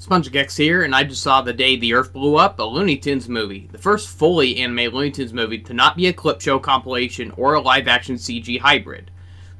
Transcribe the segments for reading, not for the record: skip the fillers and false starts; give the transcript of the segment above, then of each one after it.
SpongeGex here, and I just saw The Day the Earth Blew Up, a Looney Tunes movie. The first fully animated Looney Tunes movie to not be a clip show compilation or a live-action CG hybrid.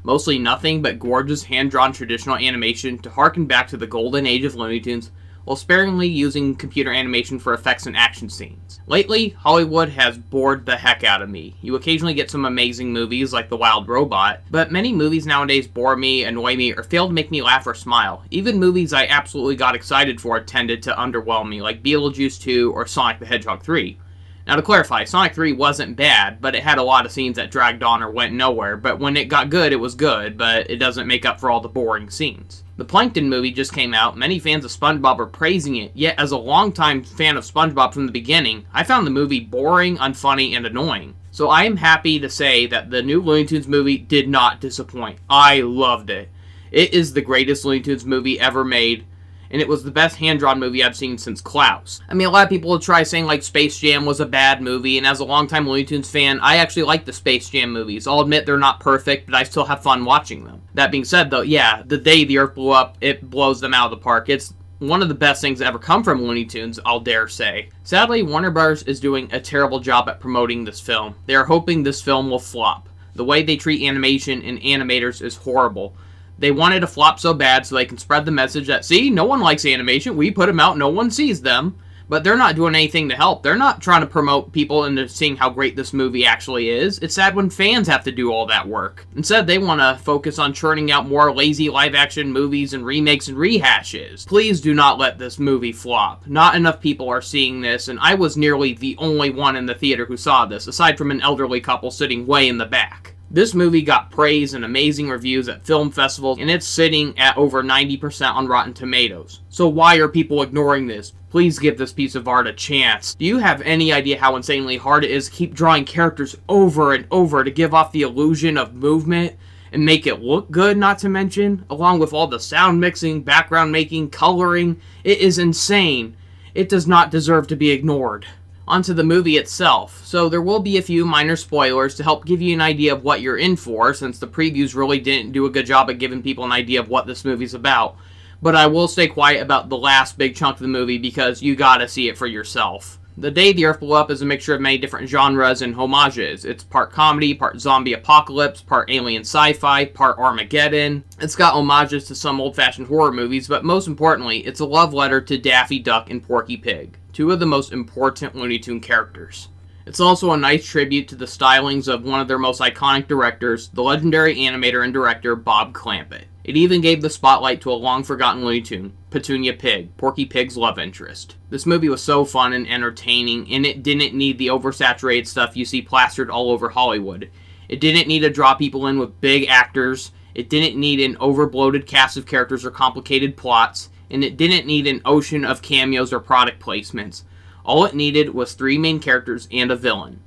Mostly nothing but gorgeous hand-drawn traditional animation to harken back to the golden age of Looney Tunes, while sparingly using computer animation for effects and action scenes. Lately, Hollywood has bored the heck out of me. You occasionally get some amazing movies like The Wild Robot, but many movies nowadays bore me, annoy me, or fail to make me laugh or smile. Even movies I absolutely got excited for tended to underwhelm me, like Beetlejuice 2 or Sonic the Hedgehog 3. Now to clarify, Sonic 3 wasn't bad, but it had a lot of scenes that dragged on or went nowhere, but when it got good, it was good, but it doesn't make up for all the boring scenes. The Plankton movie just came out, many fans of SpongeBob are praising it, yet as a longtime fan of SpongeBob from the beginning, I found the movie boring, unfunny, and annoying. So I am happy to say that the new Looney Tunes movie did not disappoint. I loved it. It is the greatest Looney Tunes movie ever made, and it was the best hand-drawn movie I've seen since Klaus. I mean, a lot of people will try saying, like, Space Jam was a bad movie, and as a longtime Looney Tunes fan, I actually like the Space Jam movies. I'll admit they're not perfect, but I still have fun watching them. That being said, though, yeah, The Day the Earth Blew Up, it blows them out of the park. It's one of the best things that ever come from Looney Tunes, I'll dare say. Sadly, Warner Bros. Is doing a terrible job at promoting this film. They are hoping this film will flop. The way they treat animation and animators is horrible. They wanted to flop so bad so they can spread the message that, see, no one likes animation, we put them out, no one sees them. But they're not doing anything to help. They're not trying to promote people into seeing how great this movie actually is. It's sad when fans have to do all that work. Instead, they want to focus on churning out more lazy live-action movies and remakes and rehashes. Please do not let this movie flop. Not enough people are seeing this, and I was nearly the only one in the theater who saw this, aside from an elderly couple sitting way in the back. This movie got praise and amazing reviews at film festivals, and it's sitting at over 90% on Rotten Tomatoes. So why are people ignoring this? Please give this piece of art a chance. Do you have any idea how insanely hard it is to keep drawing characters over and over to give off the illusion of movement and make it look good, not to mention? Along with all the sound mixing, background making, coloring, it is insane. It does not deserve to be ignored. Onto the movie itself. So there will be a few minor spoilers to help give you an idea of what you're in for, since the previews really didn't do a good job at giving people an idea of what this movie's about. But I will stay quiet about the last big chunk of the movie because you gotta see it for yourself. The Day the Earth Blew Up is a mixture of many different genres and homages. It's part comedy, part zombie apocalypse, part alien sci-fi, part Armageddon. It's got homages to some old-fashioned horror movies, but most importantly, it's a love letter to Daffy Duck and Porky Pig, two of the most important Looney Tune characters. It's also a nice tribute to the stylings of one of their most iconic directors, the legendary animator and director Bob Clampett. It even gave the spotlight to a long-forgotten Looney Tune, Petunia Pig, Porky Pig's love interest. This movie was so fun and entertaining, and it didn't need the oversaturated stuff you see plastered all over Hollywood. It didn't need to draw people in with big actors, it didn't need an overbloated cast of characters or complicated plots, and it didn't need an ocean of cameos or product placements. All it needed was three main characters and a villain.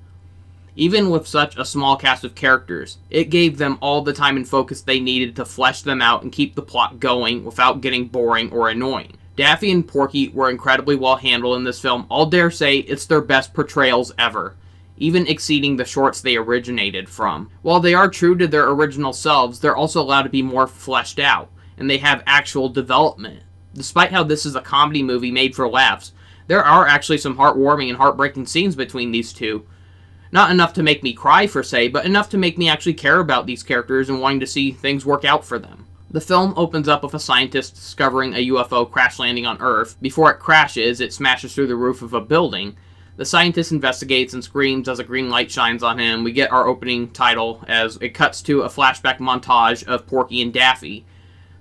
Even with such a small cast of characters, it gave them all the time and focus they needed to flesh them out and keep the plot going without getting boring or annoying. Daffy and Porky were incredibly well handled in this film. I'll dare say it's their best portrayals ever, even exceeding the shorts they originated from. While they are true to their original selves, they're also allowed to be more fleshed out, and they have actual development. Despite how this is a comedy movie made for laughs, there are actually some heartwarming and heartbreaking scenes between these two. Not enough to make me cry, per se, but enough to make me actually care about these characters and wanting to see things work out for them. The film opens up with a scientist discovering a UFO crash landing on Earth. Before it crashes, it smashes through the roof of a building. The scientist investigates and screams as a green light shines on him. We get our opening title as it cuts to a flashback montage of Porky and Daffy.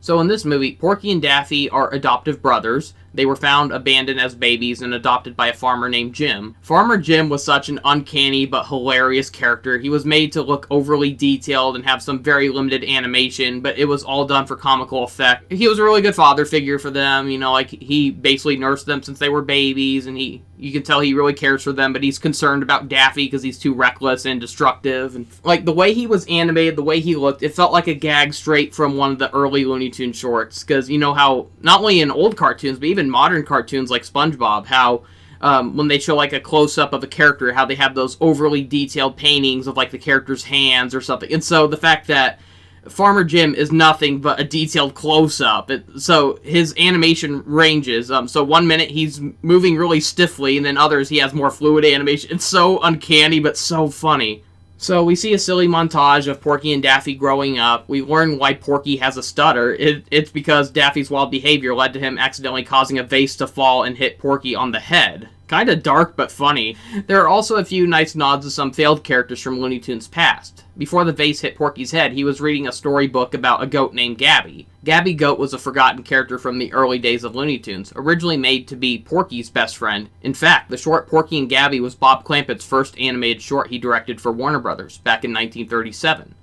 So in this movie, Porky and Daffy are adoptive brothers. They were found abandoned as babies and adopted by a farmer named Jim. Farmer Jim was such an uncanny but hilarious character. He was made to look overly detailed and have some very limited animation, but it was all done for comical effect. He was a really good father figure for them, you know, like he basically nursed them since they were babies, and you can tell he really cares for them, but he's concerned about Daffy because he's too reckless and destructive. And like the way he was animated, the way he looked, it felt like a gag straight from one of the early Looney Tunes shorts. Because you know how, not only in old cartoons, but even modern cartoons like SpongeBob, how when they show like a close-up of a character, how they have those overly detailed paintings of like the character's hands or something. And so the fact that Farmer Jim is nothing but a detailed close-up. So his animation ranges. So 1 minute he's moving really stiffly, and then others he has more fluid animation. It's so uncanny, but so funny. So we see a silly montage of Porky and Daffy growing up. We learn why Porky has a stutter. It's because Daffy's wild behavior led to him accidentally causing a vase to fall and hit Porky on the head. Kinda dark, but funny. There are also a few nice nods to some failed characters from Looney Tunes' past. Before the vase hit Porky's head, he was reading a storybook about a goat named Gabby. Gabby Goat was a forgotten character from the early days of Looney Tunes, originally made to be Porky's best friend. In fact, the short Porky and Gabby was Bob Clampett's first animated short he directed for Warner Brothers back in 1937.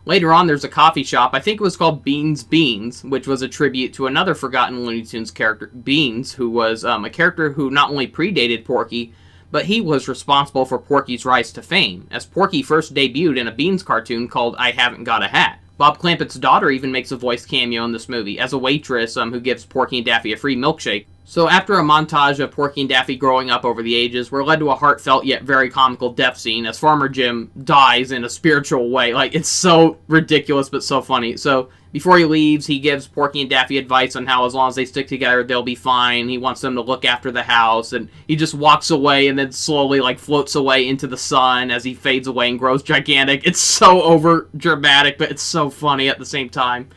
Later on, there's a coffee shop, I think it was called Beans Beans, which was a tribute to another forgotten Looney Tunes character, Beans, who was a character who not only predated Porky, but he was responsible for Porky's rise to fame, as Porky first debuted in a Beans cartoon called I Haven't Got a Hat. Bob Clampett's daughter even makes a voice cameo in this movie, as a waitress who gives Porky and Daffy a free milkshake. So after a montage of Porky and Daffy growing up over the ages, we're led to a heartfelt yet very comical death scene as Farmer Jim dies in a spiritual way. Like, it's so ridiculous but so funny. So before he leaves, he gives Porky and Daffy advice on how as long as they stick together, they'll be fine. He wants them to look after the house, and he just walks away and then slowly floats away into the sun as he fades away and grows gigantic. It's so over dramatic, but it's so funny at the same time.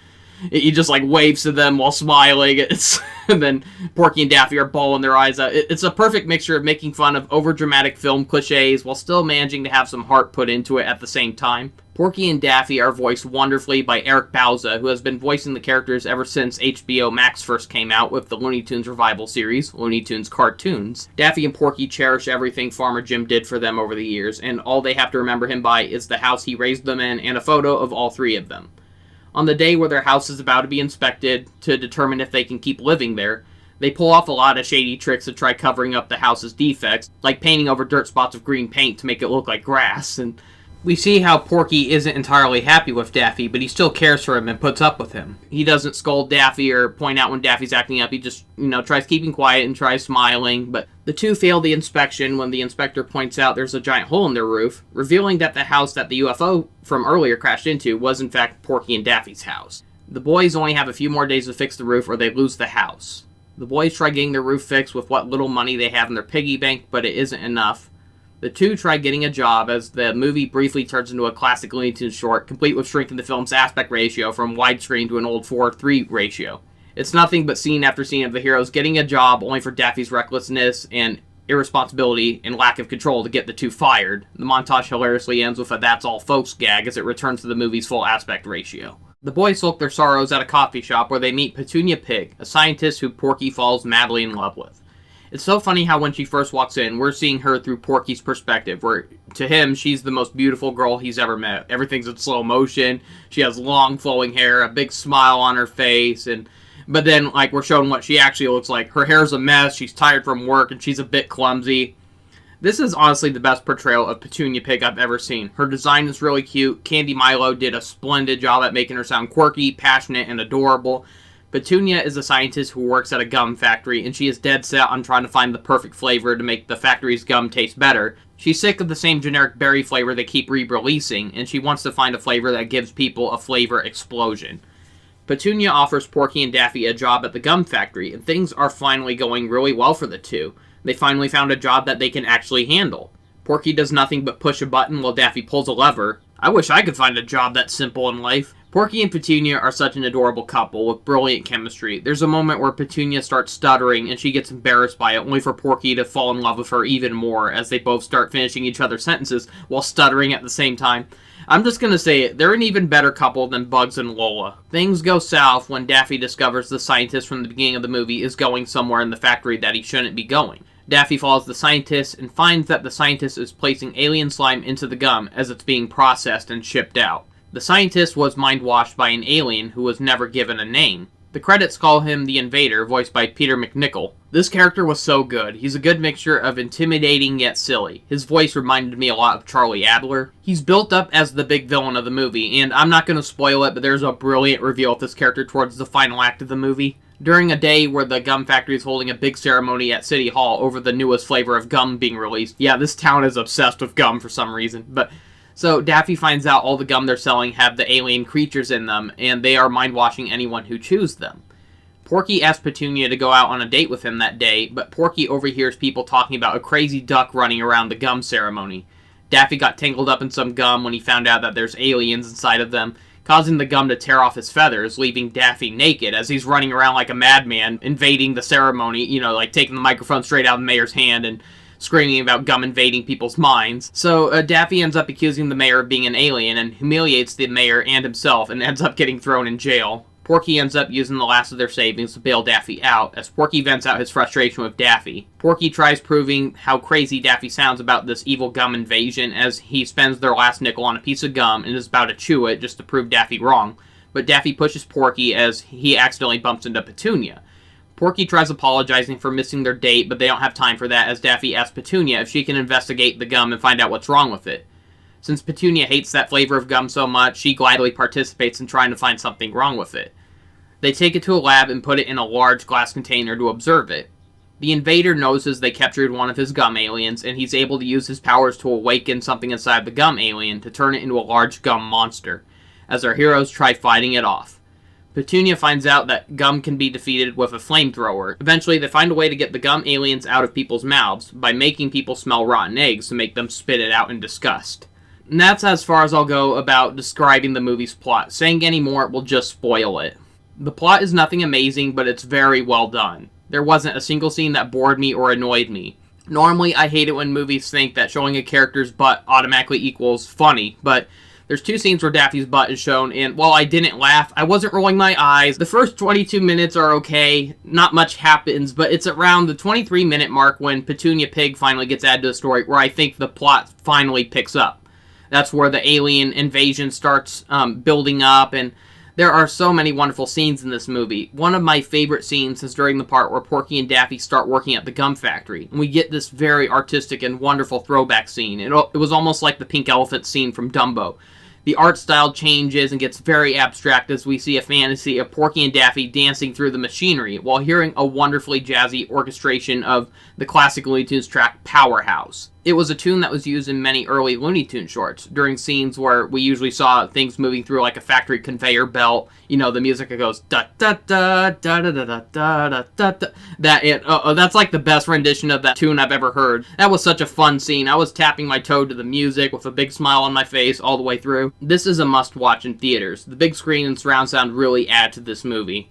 He just waves to them while smiling. And then Porky and Daffy are bawling their eyes out. It's a perfect mixture of making fun of overdramatic film cliches while still managing to have some heart put into it at the same time. Porky and Daffy are voiced wonderfully by Eric Bauza, who has been voicing the characters ever since HBO Max first came out with the Looney Tunes revival series, Looney Tunes Cartoons. Daffy and Porky cherish everything Farmer Jim did for them over the years, and all they have to remember him by is the house he raised them in and a photo of all three of them. On the day where their house is about to be inspected to determine if they can keep living there, they pull off a lot of shady tricks to try covering up the house's defects, like painting over dirt spots of green paint to make it look like grass. And we see how Porky isn't entirely happy with Daffy, but he still cares for him and puts up with him. He doesn't scold Daffy or point out when Daffy's acting up. He just, tries keeping quiet and tries smiling. But the two fail the inspection when the inspector points out there's a giant hole in their roof, revealing that the house that the UFO from earlier crashed into was in fact Porky and Daffy's house. The boys only have a few more days to fix the roof or they lose the house. The boys try getting their roof fixed with what little money they have in their piggy bank, but it isn't enough. The two try getting a job as the movie briefly turns into a classic Looney Tunes short, complete with shrinking the film's aspect ratio from widescreen to an old 4:3 ratio. It's nothing but scene after scene of the heroes getting a job only for Daffy's recklessness and irresponsibility and lack of control to get the two fired. The montage hilariously ends with a "that's all folks" gag as it returns to the movie's full aspect ratio. The boys sulk their sorrows at a coffee shop where they meet Petunia Pig, a scientist who Porky falls madly in love with. It's so funny how when she first walks in, we're seeing her through Porky's perspective, where to him, she's the most beautiful girl he's ever met. Everything's in slow motion. She has long flowing hair, a big smile on her face, but then we're shown what she actually looks like. Her hair's a mess, she's tired from work, and she's a bit clumsy. This is honestly the best portrayal of Petunia Pig I've ever seen. Her design is really cute. Candy Milo did a splendid job at making her sound quirky, passionate, and adorable. Petunia is a scientist who works at a gum factory, and she is dead set on trying to find the perfect flavor to make the factory's gum taste better. She's sick of the same generic berry flavor they keep re-releasing, and she wants to find a flavor that gives people a flavor explosion. Petunia offers Porky and Daffy a job at the gum factory, and things are finally going really well for the two. They finally found a job that they can actually handle. Porky does nothing but push a button while Daffy pulls a lever. I wish I could find a job that simple in life. Porky and Petunia are such an adorable couple with brilliant chemistry. There's a moment where Petunia starts stuttering and she gets embarrassed by it, only for Porky to fall in love with her even more as they both start finishing each other's sentences while stuttering at the same time. I'm just gonna say it, they're an even better couple than Bugs and Lola. Things go south when Daffy discovers the scientist from the beginning of the movie is going somewhere in the factory that he shouldn't be going. Daffy follows the scientist and finds that the scientist is placing alien slime into the gum as it's being processed and shipped out. The scientist was mind-washed by an alien who was never given a name. The credits call him the Invader, voiced by Peter MacNicol. This character was so good. He's a good mixture of intimidating yet silly. His voice reminded me a lot of Charlie Adler. He's built up as the big villain of the movie, and I'm not going to spoil it, but there's a brilliant reveal of this character towards the final act of the movie. During a day where the gum factory is holding a big ceremony at City Hall over the newest flavor of gum being released. Yeah, this town is obsessed with gum for some reason, but So Daffy finds out all the gum they're selling have the alien creatures in them, and they are mind-washing anyone who chews them. Porky asks Petunia to go out on a date with him that day, but Porky overhears people talking about a crazy duck running around the gum ceremony. Daffy got tangled up in some gum when he found out that there's aliens inside of them, causing the gum to tear off his feathers, leaving Daffy naked as he's running around like a madman, invading the ceremony, like taking the microphone straight out of the mayor's hand and screaming about gum invading people's minds. So Daffy ends up accusing the mayor of being an alien and humiliates the mayor and himself and ends up getting thrown in jail. Porky ends up using the last of their savings to bail Daffy out, as Porky vents out his frustration with Daffy. Porky tries proving how crazy Daffy sounds about this evil gum invasion, as he spends their last nickel on a piece of gum and is about to chew it just to prove Daffy wrong, but Daffy pushes Porky as he accidentally bumps into Petunia. Porky tries apologizing for missing their date, but they don't have time for that, as Daffy asks Petunia if she can investigate the gum and find out what's wrong with it. Since Petunia hates that flavor of gum so much, she gladly participates in trying to find something wrong with it. They take it to a lab and put it in a large glass container to observe it. The invader notices they captured one of his gum aliens, and he's able to use his powers to awaken something inside the gum alien to turn it into a large gum monster, as our heroes try fighting it off. Petunia finds out that gum can be defeated with a flamethrower. Eventually, they find a way to get the gum aliens out of people's mouths by making people smell rotten eggs to make them spit it out in disgust. And that's as far as I'll go about describing the movie's plot. Saying any more will just spoil it. The plot is nothing amazing, but it's very well done. There wasn't a single scene that bored me or annoyed me. Normally, I hate it when movies think that showing a character's butt automatically equals funny, but there's two scenes where Daffy's butt is shown, and while I didn't laugh, I wasn't rolling my eyes. The first 22 minutes are okay, not much happens, but it's around the 23-minute mark when Petunia Pig finally gets added to the story where I think the plot finally picks up. That's where the alien invasion starts building up, and there are so many wonderful scenes in this movie. One of my favorite scenes is during the part where Porky and Daffy start working at the gum factory, and we get this very artistic and wonderful throwback scene. It was almost like the pink elephant scene from Dumbo. The art style changes and gets very abstract as we see a fantasy of Porky and Daffy dancing through the machinery while hearing a wonderfully jazzy orchestration of the classic Looney Tunes track Powerhouse. It was a tune that was used in many early Looney Tunes shorts during scenes where we usually saw things moving through like a factory conveyor belt. The music that goes da da da da da da da da da da. That's like the best rendition of that tune I've ever heard. That was such a fun scene. I was tapping my toe to the music with a big smile on my face all the way through. This is a must-watch in theaters. The big screen and surround sound really add to this movie.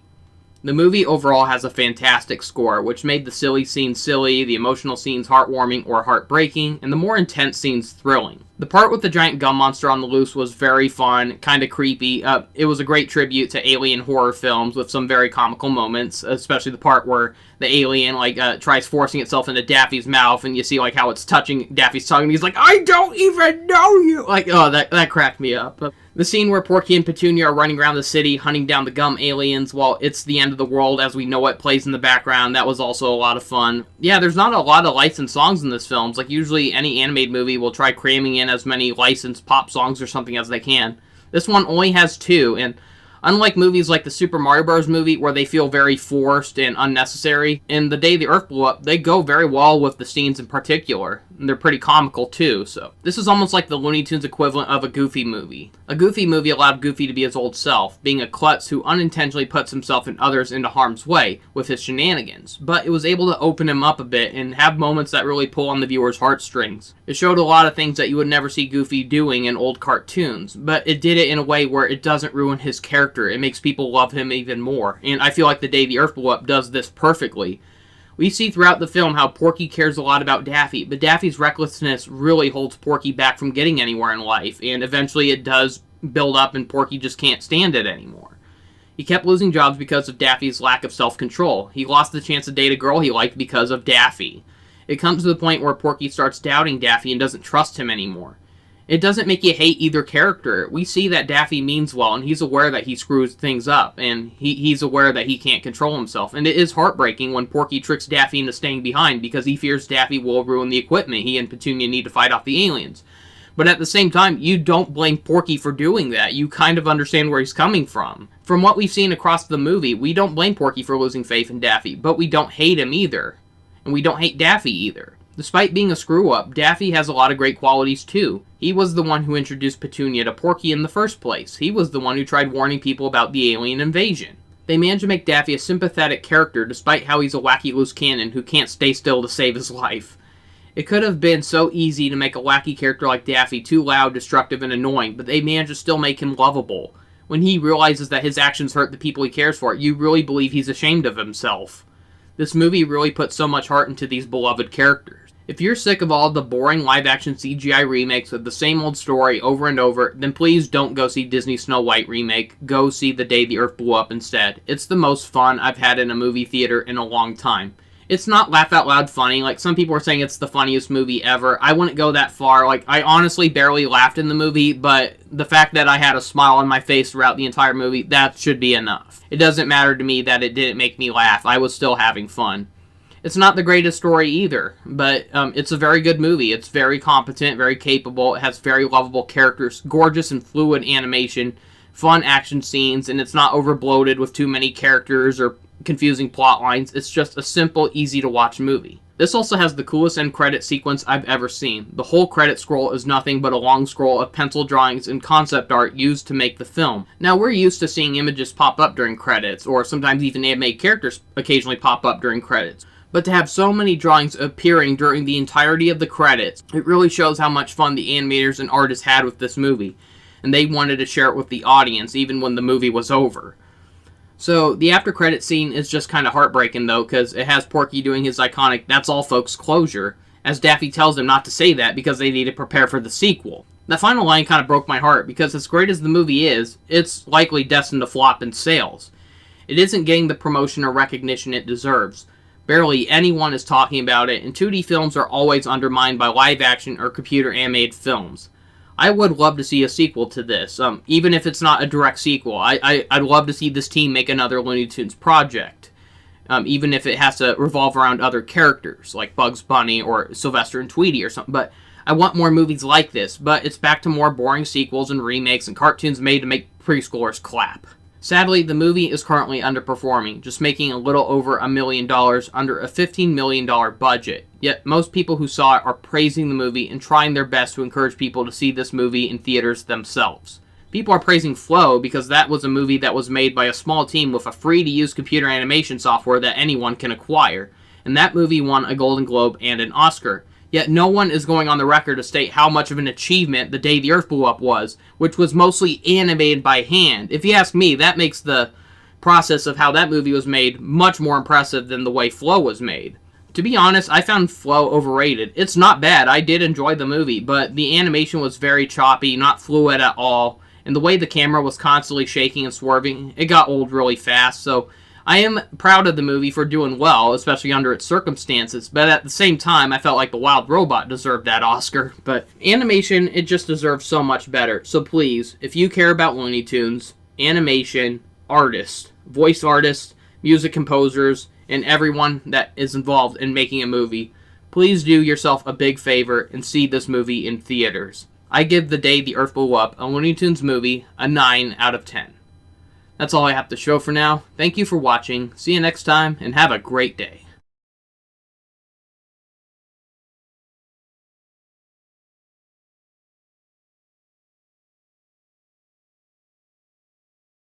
The movie overall has a fantastic score, which made the silly scenes silly, the emotional scenes heartwarming or heartbreaking, and the more intense scenes thrilling. The part with the giant gum monster on the loose was very fun, kind of creepy. It was a great tribute to alien horror films with some very comical moments, especially the part where the alien tries forcing itself into Daffy's mouth, and you see how it's touching Daffy's tongue, and he's like, "I don't even know you!" That cracked me up. The scene where Porky and Petunia are running around the city hunting down the gum aliens while it's the end of the world as we know it plays in the background, that was also a lot of fun. Yeah, there's not a lot of licensed songs in this film. Usually any animated movie will try cramming in as many licensed pop songs or something as they can. This one only has two, and unlike movies like the Super Mario Bros. Movie where they feel very forced and unnecessary, in The Day the Earth Blew Up, they go very well with the scenes in particular, and they're pretty comical too, so. This is almost like the Looney Tunes equivalent of a Goofy movie. A Goofy movie allowed Goofy to be his old self, being a klutz who unintentionally puts himself and others into harm's way with his shenanigans, but it was able to open him up a bit and have moments that really pull on the viewer's heartstrings. It showed a lot of things that you would never see Goofy doing in old cartoons, but it did it in a way where it doesn't ruin his character. It makes people love him even more, and I feel like The Day the Earth Blew Up does this perfectly. We see throughout the film how Porky cares a lot about Daffy, but Daffy's recklessness really holds Porky back from getting anywhere in life, and eventually it does build up and Porky just can't stand it anymore. He kept losing jobs because of Daffy's lack of self-control. He lost the chance to date a girl he liked because of Daffy. It comes to the point where Porky starts doubting Daffy and doesn't trust him anymore. It doesn't make you hate either character. We see that Daffy means well, and he's aware that he screws things up, and he's aware that he can't control himself. And it is heartbreaking when Porky tricks Daffy into staying behind because he fears Daffy will ruin the equipment he and Petunia need to fight off the aliens. But at the same time, you don't blame Porky for doing that. You kind of understand where he's coming from. From what we've seen across the movie, we don't blame Porky for losing faith in Daffy, but we don't hate him either. And we don't hate Daffy either. Despite being a screw-up, Daffy has a lot of great qualities too. He was the one who introduced Petunia to Porky in the first place. He was the one who tried warning people about the alien invasion. They managed to make Daffy a sympathetic character despite how he's a wacky loose cannon who can't stay still to save his life. It could have been so easy to make a wacky character like Daffy too loud, destructive, and annoying, but they managed to still make him lovable. When he realizes that his actions hurt the people he cares for, you really believe he's ashamed of himself. This movie really put so much heart into these beloved characters. If you're sick of all the boring live-action CGI remakes of the same old story over and over, then please don't go see Disney's Snow White remake. Go see The Day the Earth Blew Up instead. It's the most fun I've had in a movie theater in a long time. It's not laugh-out-loud funny. Like, some people are saying it's the funniest movie ever. I wouldn't go that far. Like, I honestly barely laughed in the movie, but the fact that I had a smile on my face throughout the entire movie, that should be enough. It doesn't matter to me that it didn't make me laugh. I was still having fun. It's not the greatest story either, but it's a very good movie. It's very competent, very capable. It has very lovable characters, gorgeous and fluid animation, fun action scenes, and it's not overbloated with too many characters or confusing plot lines. It's just a simple, easy-to-watch movie. This also has the coolest end credit sequence I've ever seen. The whole credit scroll is nothing but a long scroll of pencil drawings and concept art used to make the film. Now, we're used to seeing images pop up during credits, or sometimes even animated characters occasionally pop up during credits. But to have so many drawings appearing during the entirety of the credits, it really shows how much fun the animators and artists had with this movie. And they wanted to share it with the audience, even when the movie was over. So, the after-credit scene is just kind of heartbreaking, though, because it has Porky doing his iconic "that's all folks" closure, as Daffy tells him not to say that because they need to prepare for the sequel. That final line kind of broke my heart, because as great as the movie is, it's likely destined to flop in sales. It isn't getting the promotion or recognition it deserves. Barely anyone is talking about it, and 2D films are always undermined by live-action or computer-animated films. I would love to see a sequel to this, even if it's not a direct sequel. I'd love to see this team make another Looney Tunes project, even if it has to revolve around other characters, like Bugs Bunny or Sylvester and Tweety or something. But I want more movies like this, but it's back to more boring sequels and remakes and cartoons made to make preschoolers clap. Sadly, the movie is currently underperforming, just making a little over $1 million under a $15 million budget. Yet, most people who saw it are praising the movie and trying their best to encourage people to see this movie in theaters themselves. People are praising Flow because that was a movie that was made by a small team with a free-to-use computer animation software that anyone can acquire. And that movie won a Golden Globe and an Oscar. Yet no one is going on the record to state how much of an achievement The Day the Earth Blew Up was, which was mostly animated by hand. If you ask me, that makes the process of how that movie was made much more impressive than the way Flow was made. To be honest, I found Flow overrated. It's not bad, I did enjoy the movie, but the animation was very choppy, not fluid at all, and the way the camera was constantly shaking and swerving, it got old really fast, so I am proud of the movie for doing well, especially under its circumstances, but at the same time, I felt like The Wild Robot deserved that Oscar. But animation, it just deserves so much better. So please, if you care about Looney Tunes, animation, artists, voice artists, music composers, and everyone that is involved in making a movie, please do yourself a big favor and see this movie in theaters. I give The Day the Earth Blew Up, a Looney Tunes movie, a 9 out of 10. That's all I have to show for now. Thank you for watching. See you next time, and have a great day.